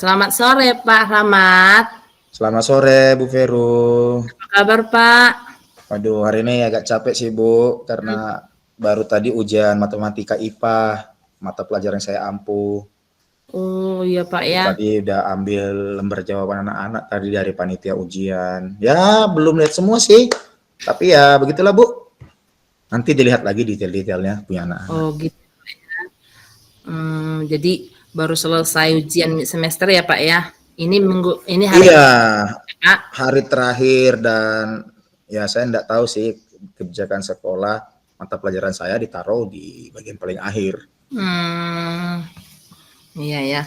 Selamat sore Pak Rahmat. Selamat sore Bu Vero. Apa kabar Pak? Waduh, hari ini agak capek sih Bu, karena baru tadi ujian matematika IPA, mata pelajaran saya ampuh. Oh iya Pak Jadi ya. tadi udah ambil lembar jawaban anak-anak tadi dari panitia ujian. Ya, belum lihat semua sih, tapi ya begitulah Bu. Nanti dilihat lagi detail-detailnya punya anak-anak. Oh gitu ya. Jadi baru selesai ujian semester ya Pak ya. Ini hari Iya, Pak. hari terakhir dan ya saya enggak tahu sih kebijakan sekolah, mata pelajaran saya ditaruh di bagian paling akhir. Iya ya.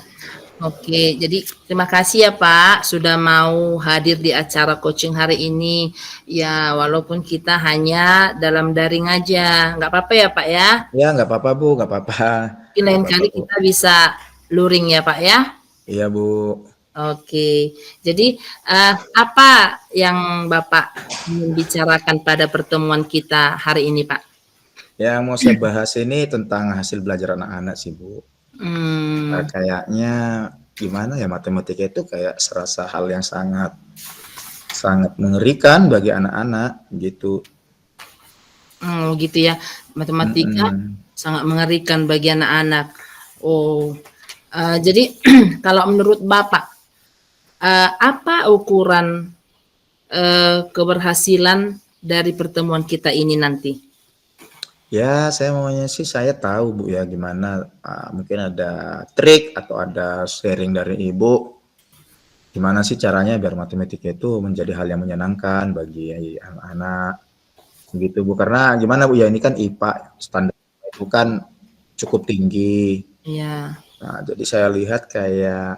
Oke, jadi terima kasih ya Pak sudah mau hadir di acara coaching hari ini. Ya, walaupun kita hanya dalam daring aja, nggak apa-apa ya Pak ya. Ya, nggak apa-apa Bu, nggak apa-apa. Mungkin Nggak lain apa-apa kali Bu. kita bisa luring ya Pak ya. Iya Bu. Oke, jadi apa yang Bapak ingin bicarakan pada pertemuan kita hari ini, Pak? Yang mau saya bahas ini tentang hasil belajar anak-anak sih Bu. Kayaknya gimana ya, matematika itu kayak serasa hal yang sangat mengerikan bagi anak-anak gitu. Gitu ya, matematika sangat mengerikan bagi anak-anak. Oh, jadi kalau menurut Bapak, apa ukuran keberhasilan dari pertemuan kita ini nanti? Ya, saya maunya sih saya tahu Bu ya gimana, mungkin ada trik atau ada sharing dari Ibu, gimana sih caranya biar matematika itu menjadi hal yang menyenangkan bagi anak-anak gitu Bu. Karena gimana Bu ya, ini kan IPA standar itu kan cukup tinggi. Iya. Nah, jadi saya lihat kayak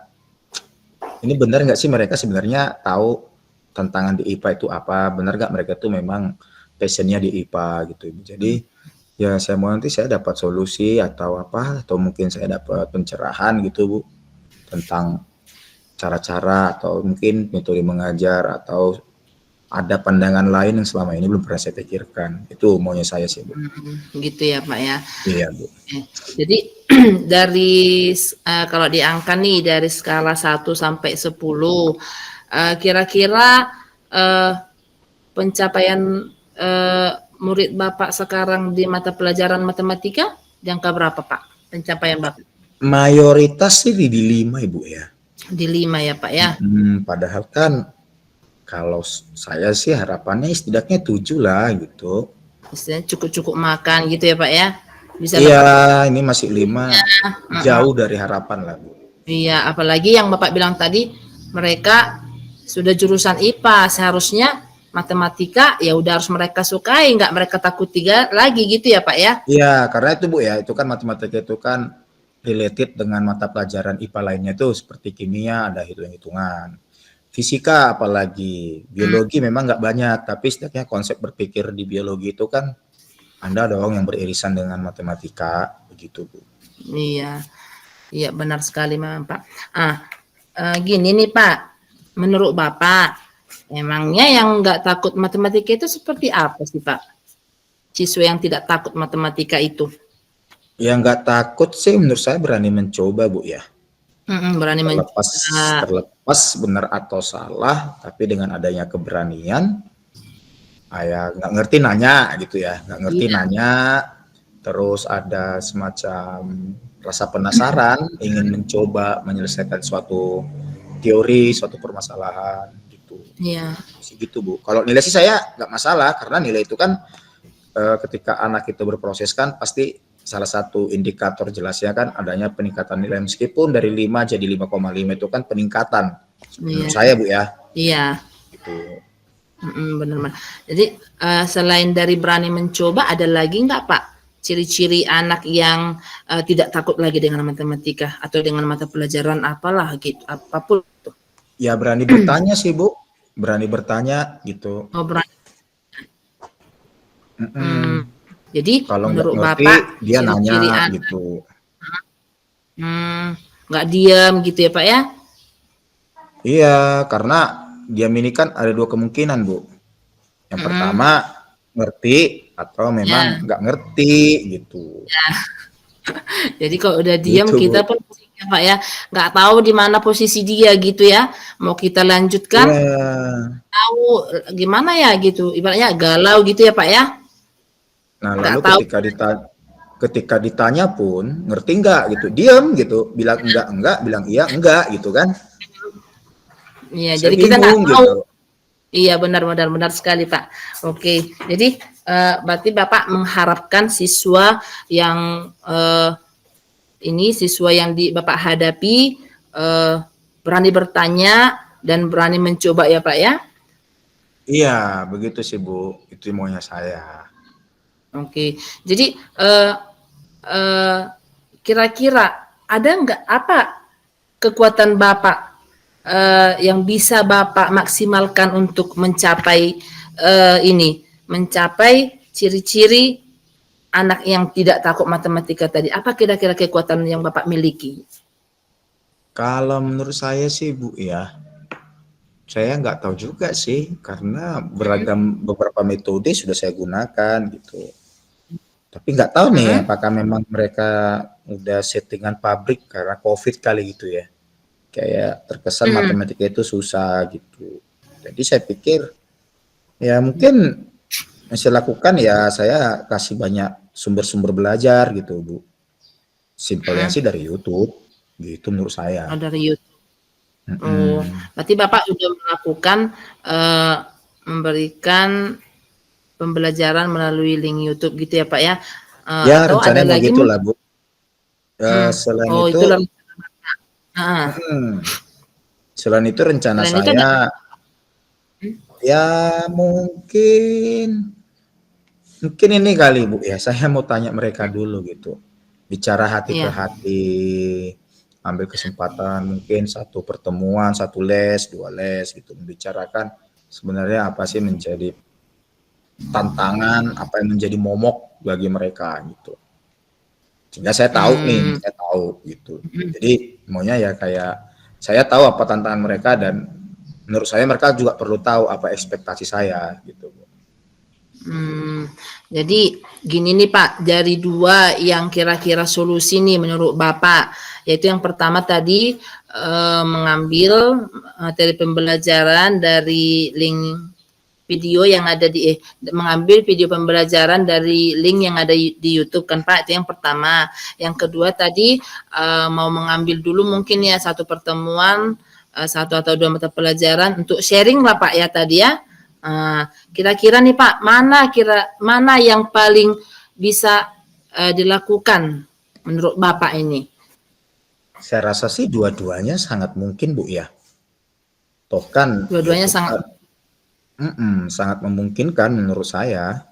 ini benar nggak sih mereka sebenarnya tahu tantangan di IPA itu apa? Benar nggak mereka tuh memang passionnya di IPA gitu. Jadi ya saya mau nanti saya dapat solusi atau apa, atau mungkin saya dapat pencerahan gitu Bu tentang cara-cara atau mungkin metode mengajar atau ada pandangan lain yang selama ini belum pernah saya pikirkan. Itu maunya saya sih Bu. Gitu ya Pak ya. Iya Bu. Jadi dari kalau di angka nih dari skala 1 sampai 10, kira-kira pencapaian murid Bapak sekarang di mata pelajaran matematika di angka berapa Pak? Pencapaian Bapak? Mayoritas sih di 5 Ibu ya. Di 5 ya Pak ya? Padahal kan kalau saya sih harapannya setidaknya 7 lah gitu. Istilahnya cukup-cukup makan gitu ya Pak ya? Bisa Iya, lepas. ini masih 5, jauh dari harapan lah Bu. Iya, apalagi yang Bapak bilang tadi, mereka sudah jurusan IPA, seharusnya matematika ya udah harus mereka sukai, nggak mereka takut tiga lagi gitu ya Pak ya? Iya, karena itu Bu ya, itu kan matematika itu kan related dengan mata pelajaran IPA lainnya tuh seperti kimia, ada hitung-hitungan. Fisika apalagi, biologi memang nggak banyak, tapi setidaknya konsep berpikir di biologi itu kan ada dong yang beririsan dengan matematika, begitu Bu. Iya, iya benar sekali memang Pak. Gini nih Pak, menurut Bapak, emangnya yang nggak takut matematika itu seperti apa sih Pak? Siswa yang tidak takut matematika itu? Yang nggak takut sih menurut saya berani mencoba Bu ya. Berani mencoba. Terlepas benar atau salah, tapi dengan adanya keberanian, ya nggak ngerti nanya gitu ya, nggak ngerti Iya. nanya, terus ada semacam rasa penasaran, ingin mencoba menyelesaikan suatu teori, suatu permasalahan gitu. Iya. Gitu Bu. Kalau nilai sih saya nggak masalah, karena nilai itu kan ketika anak itu berproses kan pasti salah satu indikator jelasnya kan adanya peningkatan nilai, meskipun dari 5 jadi 5,5 itu kan peningkatan menurut saya Bu ya. Iya. Gitu. Benar-benar. Jadi selain dari berani mencoba, ada lagi nggak Pak ciri-ciri anak yang tidak takut lagi dengan matematika atau dengan mata pelajaran apalah gitu, apapun itu? Ya berani bertanya sih Bu, berani bertanya gitu. Oh berani. Jadi Kalau nggak menurut ngerti Bapak dia ciri-ciri nanya anak gitu. nggak diam gitu ya Pak ya? Iya, karena diam ini kan ada dua kemungkinan Bu. Yang pertama ngerti atau memang Ya. nggak ngerti gitu. Jadi kalau udah diam Gitu, kita Bu. pun ya Pak ya, nggak tahu di mana posisi dia gitu ya. Mau kita lanjutkan, Iya. tahu gimana ya gitu, ibaratnya galau gitu ya Pak ya, Nah, nggak lalu tahu. ketika ditanya pun ngerti nggak gitu, diam gitu, bilang enggak, bilang iya enggak gitu kan. Iya, Saya jadi kita nggak bingung tahu. gitu. Iya benar benar sekali Pak. Oke, jadi berarti Bapak mengharapkan siswa yang ini siswa yang Bapak hadapi berani bertanya dan berani mencoba ya Pak ya. Iya, begitu sih Bu, itu maunya saya. Oke, jadi eh, kira-kira ada nggak apa kekuatan Bapak yang bisa Bapak maksimalkan untuk mencapai mencapai ciri-ciri anak yang tidak takut matematika tadi? Apa kira-kira kekuatan yang Bapak miliki? Kalau menurut saya sih Bu ya, saya nggak tahu juga sih, karena beberapa metode sudah saya gunakan gitu. Tapi nggak tahu nih Mm-mm. apakah memang mereka udah settingan pabrik karena COVID kali gitu ya. Kayak terkesan Mm. matematika itu susah gitu. Jadi saya pikir ya mungkin yang saya lakukan ya saya kasih banyak sumber-sumber belajar gitu Bu. Simpelnya Mm. sih dari YouTube gitu menurut saya. Oh, dari YouTube. Oh, Mm-mm. berarti Bapak sudah melakukan eh, memberikan pembelajaran melalui link YouTube gitu ya Pak ya? Ya Atau ada rencananya mau lagi gitulah Bu. Hmm. Selain Oh, itu, itulah. Ah, selain itu rencana selain itu ada saya ya mungkin mungkin ini kali Bu ya, saya mau tanya mereka dulu gitu. Bicara hati ke iya. hati, ambil kesempatan mungkin satu pertemuan, satu les, dua les gitu, membicarakan sebenarnya apa sih menjadi tantangan, apa yang menjadi momok bagi mereka gitu. Sehingga saya tahu nih, Hmm. saya tahu gitu. Jadi maunya ya kayak saya tahu apa tantangan mereka dan menurut saya mereka juga perlu tahu apa ekspektasi saya gitu. Hmm, jadi gini nih Pak, dari dua yang kira-kira solusi nih menurut Bapak, yaitu yang pertama tadi mengambil materi pembelajaran dari link video yang ada mengambil video pembelajaran dari link yang ada di YouTube kan Pak, itu yang pertama. Yang kedua tadi mau mengambil dulu mungkin ya satu pertemuan satu atau dua mata pelajaran untuk sharing lah Pak ya tadi ya. Kira-kira nih Pak, mana yang paling bisa dilakukan menurut Bapak ini? Saya rasa sih dua-duanya sangat mungkin Bu ya. Toh kan Dua-duanya YouTube sangat, sangat memungkinkan menurut saya.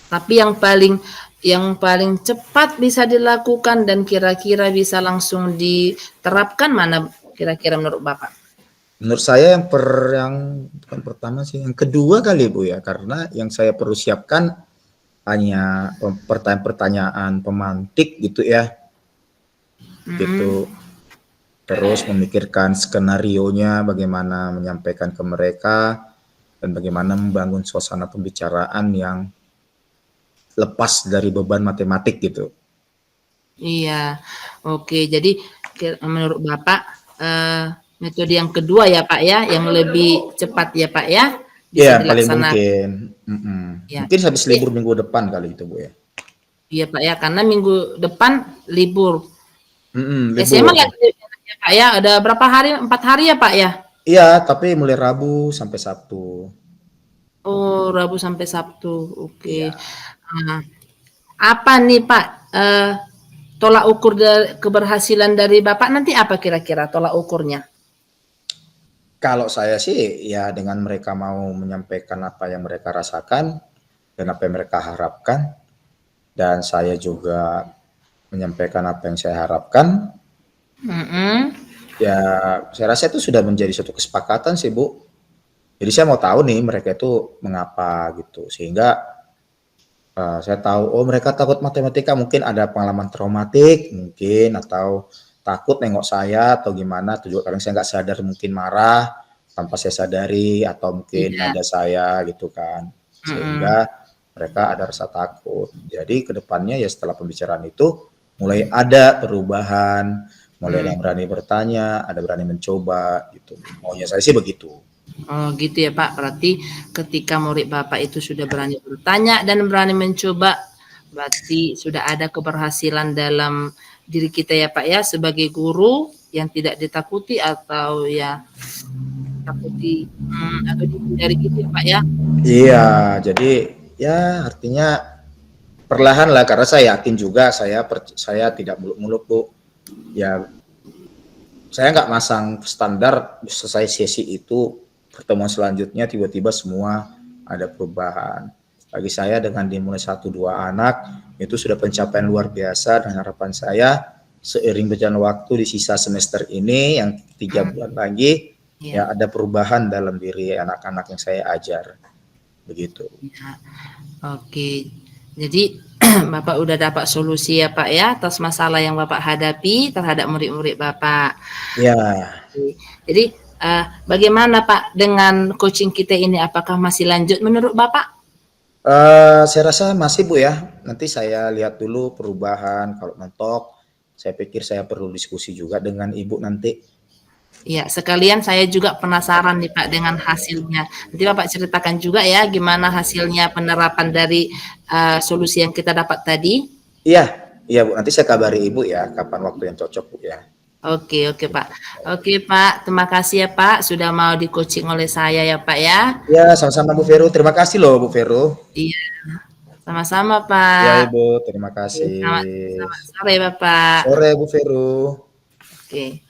tapi yang paling cepat bisa dilakukan dan kira-kira bisa langsung diterapkan mana kira-kira menurut Bapak? Menurut saya yang bukan pertama sih, yang kedua kali Bu ya, karena yang saya perlu siapkan hanya pertanyaan-pertanyaan pemantik gitu ya, Mm-mm. gitu. Terus memikirkan skenarionya, bagaimana menyampaikan ke mereka, dan bagaimana membangun suasana pembicaraan yang lepas dari beban matematik gitu. Iya, oke. Jadi menurut Bapak metode yang kedua ya Pak ya, yang lebih cepat ya Pak ya, bisa Iya, paling dilaksanakan. mungkin. Ya, Mungkin habis jadi libur minggu depan kali itu Bu ya. iya Pak ya, karena minggu depan libur. SMA Libur. lagi ya Pak ya, ada berapa hari? 4 hari ya Pak ya? Iya, tapi mulai Rabu sampai Sabtu. Oh, Rabu sampai Sabtu. Oke. Iya. Nah, apa nih Pak tolak ukur keberhasilan dari Bapak nanti apa kira-kira tolak ukurnya? Kalau saya sih ya dengan mereka mau menyampaikan apa yang mereka rasakan dan apa yang mereka harapkan dan saya juga menyampaikan apa yang saya harapkan, Mm-mm. ya saya rasa itu sudah menjadi suatu kesepakatan sih Bu. Jadi saya mau tahu nih mereka itu mengapa gitu sehingga saya tahu oh mereka takut matematika mungkin ada pengalaman traumatik mungkin atau takut nengok saya atau gimana atau juga kadang saya nggak sadar mungkin marah tanpa saya sadari atau mungkin Iya. nada saya gitu kan Mm-mm. sehingga mereka ada rasa takut. Jadi kedepannya ya setelah pembicaraan itu mulai ada perubahan, mulai ada Hmm. yang berani bertanya, ada berani mencoba gitu. Maunya saya sih begitu. Oh gitu ya Pak, berarti ketika murid Bapak itu sudah berani bertanya dan berani mencoba, berarti sudah ada keberhasilan dalam diri kita ya Pak ya, sebagai guru yang tidak ditakuti atau ya takuti atau dihindari gitu ya Pak ya? Iya, jadi ya artinya perlahan lah karena saya yakin juga saya tidak muluk-muluk Bu. Ya saya nggak masang standar selesai sesi itu pertemuan selanjutnya tiba-tiba semua ada perubahan. Bagi saya dengan dimulai 1-2 anak itu sudah pencapaian luar biasa dan harapan saya seiring berjalan waktu di sisa semester ini yang 3 Hmm, bulan lagi iya, ya ada perubahan dalam diri anak-anak yang saya ajar begitu. iya. Oke. Jadi Bapak udah dapat solusi ya Pak ya atas masalah yang Bapak hadapi terhadap murid-murid Bapak. Ya, Jadi bagaimana Pak dengan coaching kita ini? Apakah masih lanjut menurut Bapak? saya rasa masih Bu ya. Nanti saya lihat dulu perubahan kalau mentok. Saya pikir saya perlu diskusi juga dengan Ibu nanti. Ya, sekalian saya juga penasaran nih Pak dengan hasilnya. Nanti Bapak ceritakan juga ya gimana hasilnya penerapan dari solusi yang kita dapat tadi. Iya, iya Bu. Nanti saya kabari Ibu ya kapan waktu yang cocok Bu ya. Oke, oke Pak. Oke Pak, terima kasih ya Pak sudah mau di coaching oleh saya ya Pak ya. Ya, sama-sama Bu Vero. Terima kasih loh Bu Vero. Iya, sama-sama Ya Pak. Ibu, terima Oke, selamat, kasih. selamat sore Bapak. Sore Bu Vero. Oke.